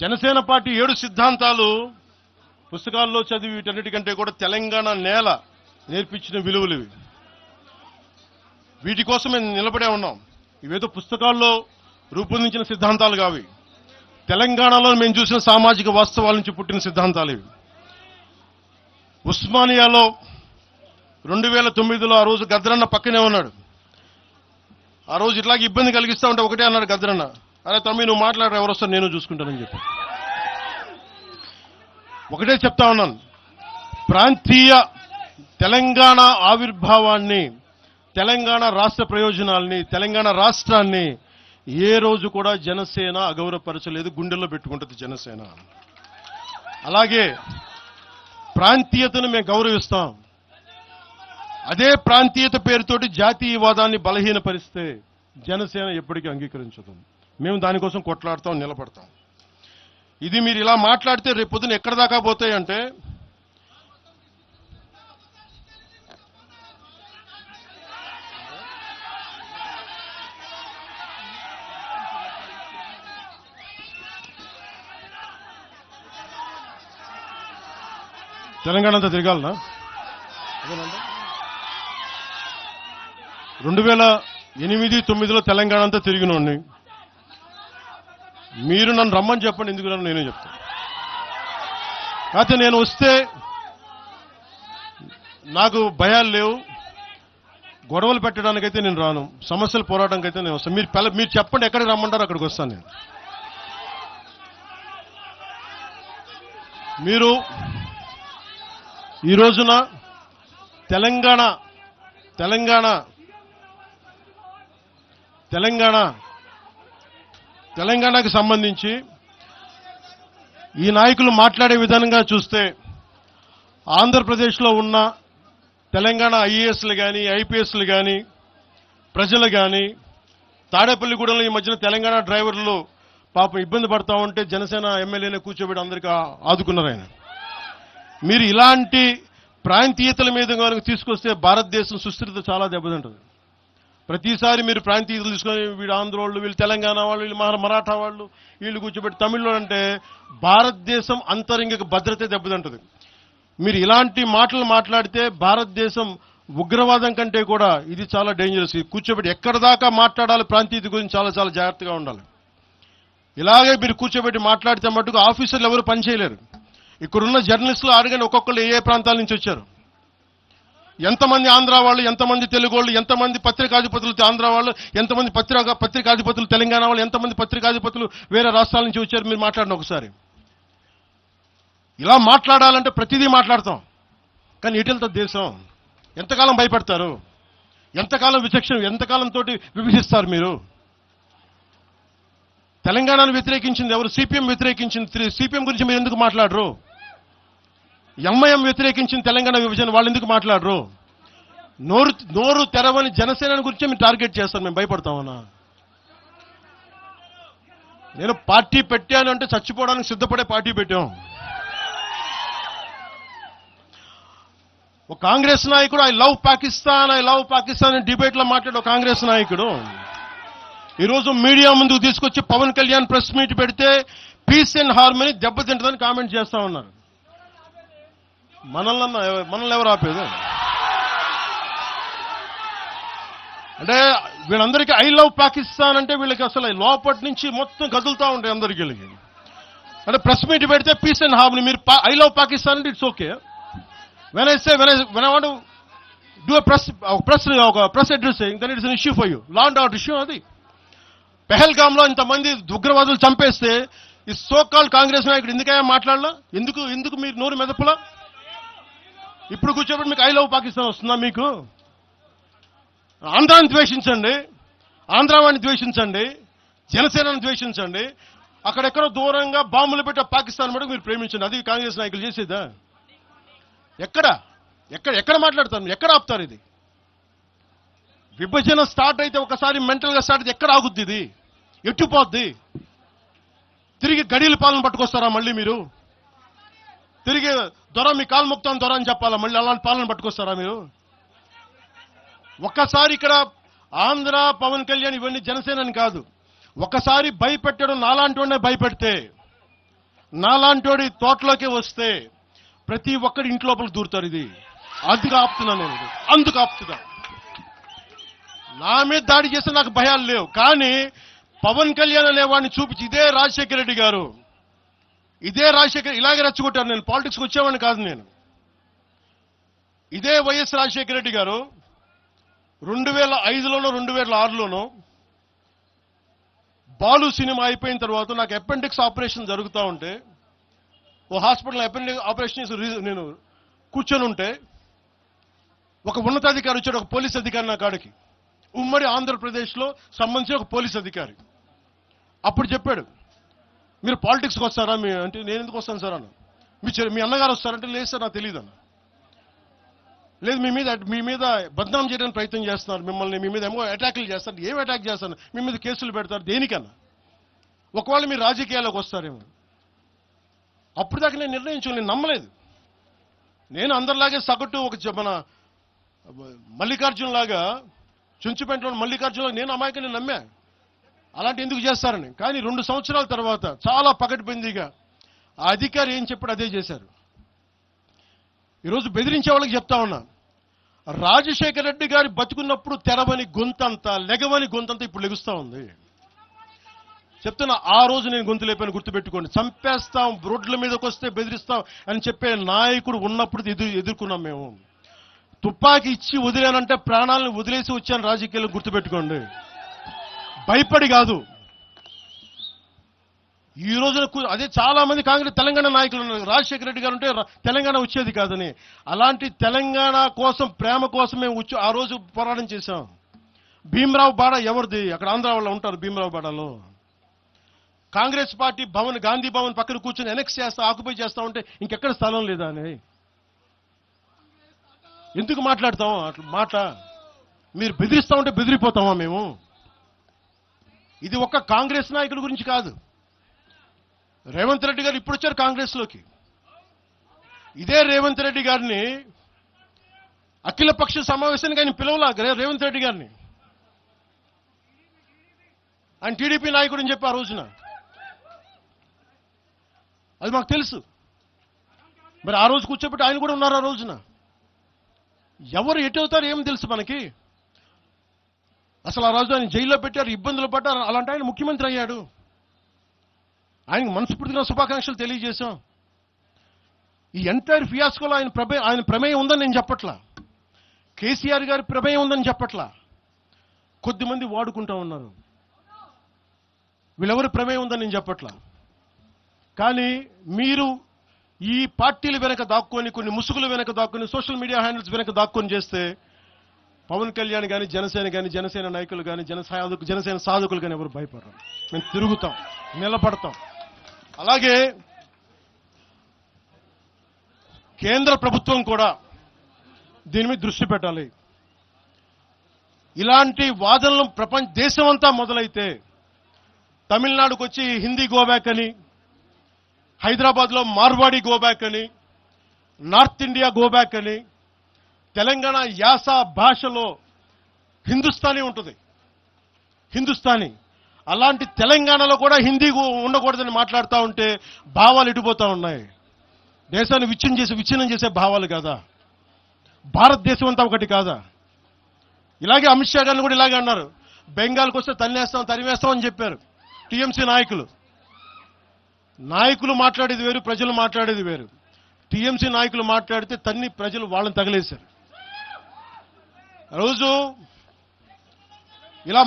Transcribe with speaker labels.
Speaker 1: Janasena party 7 సిద్ధాంతాలు పుస్తకాల్లో చదివి వీటన్నిటికంటే కూడా తెలంగాణ నేల నేర్పించిన విలువలు ఇవి. వీటి కోసం మేము నిలబడే ఉన్నాం. ఇవేదో పుస్తకాల్లో రూపొందించిన సిద్ధాంతాలు కావి. తెలంగాణలో మేము చూసిన సామాజిక వాస్తవాల నుంచి పుట్టిన సిద్ధాంతాలు ఇవి. ఉస్మానియాలో 2009లో ఆ రోజు గద్దరన్న పక్కనే ఉన్నాడు. ఆ రోజు ఇట్లాగే ఇబ్బంది కలిగిస్తా ఉంటే ఒకటే అన్నాడు గద్దరన్న, అరే తమ్మి నువ్వు మాట్లాడరా, ఎవరు వస్తారు నేను చూసుకుంటానని చెప్పి. ఒకటే చెప్తా ఉన్నాను, ప్రాంతీయ తెలంగాణ ఆవిర్భావాన్ని, తెలంగాణ రాష్ట్ర ప్రయోజనాల్ని, తెలంగాణ రాష్ట్రాన్ని ఏ రోజు కూడా జనసేన అగౌరవపరచలేదు. గుండెల్లో పెట్టుకుంటుంది జనసేన. అలాగే ప్రాంతీయతను మేము గౌరవిస్తాం. అదే ప్రాంతీయత పేరుతోటి జాతీయవాదాన్ని బలహీనపరిస్తే జనసేన ఎప్పటికీ అంగీకరించదు. మేము దానికోసం కొట్లాడతాం, నిలబడతాం. ఇది మీరు ఇలా మాట్లాడితే రేపు పొద్దున ఎక్కడ దాకా పోతాయంటే, తెలంగాణ అంతా తిరగాలనా? 2008-9లో తెలంగాణ అంతా తిరిగినోడిని. మీరు నన్ను రమ్మని చెప్పండి, ఎందుకు నన్ను నేనే చెప్తాను. కాకపోతే నేను వస్తే నాకు భయాలు లేవు. గొడవలు పెట్టడానికైతే నేను రాను, సమస్యలు పోరాటానికి అయితే నేను వస్తాను. మీరు చెప్పండి ఎక్కడికి రమ్మంటారు అక్కడికి వస్తాను నేను. మీరు ఈ రోజున తెలంగాణకి సంబంధించి ఈ నాయకులు మాట్లాడే విధానంగా చూస్తే ఆంధ్రప్రదేశ్లో ఉన్న తెలంగాణ ఐఏఎస్లు కానీ, ఐపీఎస్లు కానీ, ప్రజలు కానీ, తాడేపల్లిగూడెంలో ఈ మధ్యన తెలంగాణ డ్రైవర్లు పాపం ఇబ్బంది పడతా ఉంటే జనసేన ఎమ్మెల్యేనే కూర్చోబెట్టి అందరికీ ఆదుకున్నారు ఆయన. మీరు ఇలాంటి ప్రాంతీయతల మీద కనుక తీసుకొస్తే భారతదేశం సుస్థిరత చాలా దెబ్బతింటుంది. ప్రతిసారి మీరు ప్రాంతీయతలు తీసుకొని వీళ్ళు ఆంధ్ర వాళ్ళు, వీళ్ళు తెలంగాణ వాళ్ళు, వీళ్ళు మరాఠా వాళ్ళు, వీళ్ళు కూర్చోబెట్టి తమిళలో అంటే భారతదేశం అంతరంగిక భద్రత దెబ్బతింటుంది. మీరు ఇలాంటి మాటలు మాట్లాడితే భారతదేశం ఉగ్రవాదం కంటే కూడా ఇది చాలా డేంజరస్. కూర్చోబెట్టి ఎక్కడ దాకా మాట్లాడాలి ప్రాంతీయత గురించి చాలా చాలా జాగ్రత్తగా ఉండాలి. ఇలాగే మీరు కూర్చోబెట్టి మాట్లాడితే మటుకు ఆఫీసర్లు ఎవరు పనిచేయలేరు. ఇక్కడున్న జర్నలిస్టులు అడగండి, ఒక్కొక్కరు ఏ ప్రాంతాల నుంచి వచ్చారు, ఎంతమంది ఆంధ్ర వాళ్ళు, ఎంతమంది తెలుగు వాళ్ళు, ఎంతమంది పత్రికాధిపతులు ఆంధ్ర వాళ్ళు, ఎంతమంది పత్రికాధిపతులు తెలంగాణ వాళ్ళు, ఎంతమంది పత్రికాధిపతులు వేరే రాష్ట్రాల నుంచి వచ్చారు. మీరు మాట్లాడిన ఒకసారి. ఇలా మాట్లాడాలంటే ప్రతిదీ మాట్లాడతాం, కానీ ఎటెళ్తా దేశం? ఎంతకాలం భయపడతారు? ఎంతకాలం విచక్షణ, ఎంతకాలంతో విభజిస్తారు మీరు? తెలంగాణను వ్యతిరేకించింది ఎవరు? సిపిఎం వ్యతిరేకించింది. సిపిఎం గురించి మీరు ఎందుకు మాట్లాడరు? ఎంఐఎం వ్యతిరేకించింది తెలంగాణ విభజన, వాళ్ళు ఎందుకు మాట్లాడరు? నోరు తెరవని జనసేన గురించి మీరు టార్గెట్ చేస్తారు. మేము భయపడతామన్నా? నేను పార్టీ పెట్టాను అంటే చచ్చిపోవడానికి సిద్ధపడే పార్టీ పెట్టాం. ఒక కాంగ్రెస్ నాయకుడు ఐ లవ్ పాకిస్తాన్ డిబేట్ లో మాట్లాడే ఒక కాంగ్రెస్ నాయకుడు ఈరోజు మీడియా ముందుకు తీసుకొచ్చి పవన్ కళ్యాణ్ ప్రెస్ మీట్ పెడితే పీస్ అండ్ హార్మనీ దెబ్బతింటుందని కామెంట్ చేస్తా ఉన్నారు. మనల్ని ఎవరు ఆపేది? అంటే వీళ్ళందరికీ ఐ లవ్ పాకిస్తాన్ అంటే వీళ్ళకి అసలు లోపటి నుంచి మొత్తం కదులుతూ ఉంటాయి అందరికీ. అంటే ప్రెస్ మీట్ పెడితే పీస్ అండ్ హార్మనీ, మీరు ఐ లవ్ పాకిస్తాన్ అంటే it's okay. When I want do press addressing, then it's an issue for you. Law and order issue అది. పెహల్గామ్ లో ఇంతమంది ఉగ్రవాదులు చంపేస్తే ఈ సోకాల్ కాంగ్రెస్ నాయకుడు ఎందుకయ్యా మాట్లాడలా? ఎందుకు మీరు నోరు మెదపలా? ఇప్పుడు కూర్చోబెట్టి మీకు ఐ లవ్ పాకిస్తాన్ వస్తుందా? మీకు ఆంధ్రాన్ని ద్వేషించండి, ఆంధ్రావాణ్ణి ద్వేషించండి, జనసేనను ద్వేషించండి, అక్కడెక్కడో దూరంగా బాంబులు పెట్టే పాకిస్తాన్ మటుకు మీరు ప్రేమించండి. అది కాంగ్రెస్ నాయకులు చేసేదా? ఎక్కడ మాట్లాడతారు? ఎక్కడ ఆపుతారు? ఇది విభజన స్టార్ట్ అయితే ఒకసారి మెంటల్ గా స్టార్ట్ అయితే ఎక్కడ ఆగుద్ది? ఇది ఎట్టుపోద్ది? తిరిగి గడియల పాలన పట్టుకొస్తారా మళ్ళీ మీరు? తిరిగి దొర మీ కాలు మొక్తాను దొర అని చెప్పాలా? మళ్ళీ అలాంటి పాలన పట్టుకొస్తారా మీరు? ఒక్కసారి ఇక్కడ ఆంధ్ర పవన్ కళ్యాణ్ ఇవన్నీ జనసేనని కాదు, ఒకసారి భయపెట్టడం నాలాంటి వాడినే భయపెడితే నాలాంటోడి తోటలోకి వస్తే ప్రతి ఒక్కరి ఇంటి లోపలికి దూరుతారు. ఇది అందుకు ఆపుతున్నా నేను, అందుకు ఆపుతున్నా. నా మీద దాడి చేస్తే నాకు భయాలు లేవు, కానీ పవన్ కళ్యాణ్ అనేవాడిని చూపించి ఇదే రాజశేఖర రెడ్డి గారు, ఇదే రాజశేఖర్ ఇలాగే రెచ్చగొట్టారు. నేను పాలిటిక్స్కి వచ్చేవాడిని కాదు. నేను ఇదే వైఎస్ రాజశేఖర రెడ్డి గారు 2005లోనో 2006లోనో బాలు సినిమా అయిపోయిన తర్వాత నాకు అపెండిక్స్ ఆపరేషన్ జరుగుతూ ఉంటే ఓ హాస్పిటల్ అపెండిక్స్ ఆపరేషన్ నేను కూర్చొని ఉంటే ఒక ఉన్నతాధికారి వచ్చాడు, ఒక పోలీస్ అధికారి నా కాడికి, ఉమ్మడి ఆంధ్రప్రదేశ్లో సంబంధించిన ఒక పోలీస్ అధికారి. అప్పుడు చెప్పాడు, మీరు పాలిటిక్స్కి వస్తారా? అంటే నేను ఎందుకు వస్తాను సార్ అన్న. మీ అన్నగారు వస్తారంటే లేదు సార్ నాకు తెలియదు అన్న. లేదు, మీ మీద బద్నాం చేయడానికి ప్రయత్నం చేస్తున్నారు, మిమ్మల్ని మీ మీద ఏమో అటాకులు చేస్తారు. ఏం అటాక్ చేస్తారు? మీ మీద కేసులు పెడతారు, దేనికన్నా? ఒకవేళ మీరు రాజకీయాల్లోకి వస్తారేమో. అప్పుడు దాకా నేను నిర్ణయించు, నేను నమ్మలేదు. నేను అందరిలాగే సగటు ఒక మన మల్లికార్జున్ లాగా, చుంచుపేటలో మల్లికార్జున నేను అమాయకుని నమ్మా అలాంటి ఎందుకు చేస్తారని. కానీ 2 సంవత్సరాల తర్వాత చాలా పకడ్బందీగా ఆ అధికారి ఏం చెప్పాడు అదే చేశారు. ఈరోజు బెదిరించే వాళ్ళకి చెప్తా ఉన్నా, రాజశేఖర రెడ్డి గారి బతుకున్నప్పుడు తెరవని గొంతంతా, లెగవని గొంతంతా ఇప్పుడు లెగుస్తా ఉంది. చెప్తున్నా, ఆ రోజు నేను గొంతు లేపని గుర్తుపెట్టుకోండి. చంపేస్తాం, రోడ్ల మీదకి వస్తే బెదిరిస్తాం అని చెప్పే నాయకుడు ఉన్నప్పుడు ఎదుర్కొన్నాం మేము. తుపాకీ ఇచ్చి వదిలేనంటే ప్రాణాలను వదిలేసి వచ్చాను రాజకీయాలు, గుర్తుపెట్టుకోండి. భయపడి కాదు. ఈ రోజున అదే చాలా మంది కాంగ్రెస్ తెలంగాణ నాయకులు ఉన్నారు, రాజశేఖర రెడ్డి గారు ఉంటే తెలంగాణ వచ్చేది కాదని. అలాంటి తెలంగాణ కోసం, ప్రేమ కోసం మేము ఆ రోజు పోరాటం చేశాం. భీమరావు బాడ ఎవరిది? అక్కడ ఆంధ్ర వాళ్ళు ఉంటారు భీమరావు బాడలో. కాంగ్రెస్ పార్టీ భవన్, గాంధీ భవన్ పక్కన కూర్చొని ఎనెక్స్ చేస్తా, ఆక్యుపై చేస్తా ఉంటే ఇంకెక్కడ స్థలం లేదా అని ఎందుకు మాట్లాడతాం అట్లా మాట? మీరు బెదిరిస్తా ఉంటే బెదిరిపోతామా మేము? ఇది ఒక్క కాంగ్రెస్ నాయకుల గురించి కాదు. రేవంత్ రెడ్డి గారు ఇప్పుడు వచ్చారు కాంగ్రెస్లోకి. ఇదే రేవంత్ రెడ్డి గారిని అఖిలపక్ష సమావేశానికి ఆయన పిలవలా. రేవంత్ రెడ్డి గారిని ఆయన టీడీపీ నాయకుడు అని చెప్పి ఆ రోజున, అది మాకు తెలుసు. మరి ఆ రోజు కూర్చోబెట్టి ఆయన కూడా ఉన్నారు ఆ రోజున. ఎవరు ఎటు అవుతారు ఏం తెలుసు మనకి? అసలు ఆ రోజు ఆయన జైల్లో పెట్టారు, ఇబ్బందులు పడ్డారు. అలాంటి ఆయన ముఖ్యమంత్రి అయ్యాడు. ఆయనకు మనస్ఫూర్తిగా శుభాకాంక్షలు తెలియజేశాం. ఈ ఎంటైర్ ఫియాస్కోలో ఆయన ప్రమేయం ఉందని నేను చెప్పట్లా, కేసీఆర్ గారి ప్రమేయం ఉందని చెప్పట్లా. కొద్దిమంది వాడుకుంటా ఉన్నారు, వీళ్ళెవరి ప్రమేయం ఉందని నేను చెప్పట్లా. కానీ మీరు ఈ పార్టీల వెనక దాక్కొని, కొన్ని ముసుగుల వెనక దాక్కొని, సోషల్ మీడియా హ్యాండిల్స్ వెనక దాక్కొని చేస్తే పవన్ కళ్యాణ్ కానీ, జనసేన నాయకులు కానీ, జనసేన సాధకులు కానీ ఎవరు భయపడరు. మేము తిరుగుతాం, నిలబడతాం. అలాగే కేంద్ర ప్రభుత్వం కూడా దీని మీద దృష్టి పెట్టాలి. ఇలాంటి వాదనలు దేశమంతా మొదలైతే, తమిళనాడుకు వచ్చి హిందీ గోబ్యాక్ అని, హైదరాబాద్లో మార్వాడి గోబ్యాక్ అని, నార్త్ ఇండియా గోబ్యాక్ అని, తెలంగాణ యాస భాషలో హిందుస్థానీ ఉంటుంది, హిందుస్థానీ. అలాంటి తెలంగాణలో కూడా హిందీ ఉండకూడదని మాట్లాడుతూ ఉంటే భావాలు ఎటుపోతా ఉన్నాయి. దేశాన్ని విచ్ఛిన్నం చేసే భావాలు కాదా? భారతదేశం అంతా ఒకటి కాదా? ఇలాగే అమిత్ షా గారిని కూడా ఇలాగే అన్నారు, బెంగాల్కి వస్తే తరివేస్తాం అని చెప్పారు టీఎంసీ నాయకులు మాట్లాడేది వేరు, ప్రజలు మాట్లాడేది వేరు. టీఎంసీ నాయకులు మాట్లాడితే తన్ని ప్రజలు వాళ్ళని తగిలేశారు. రోజు ఇలా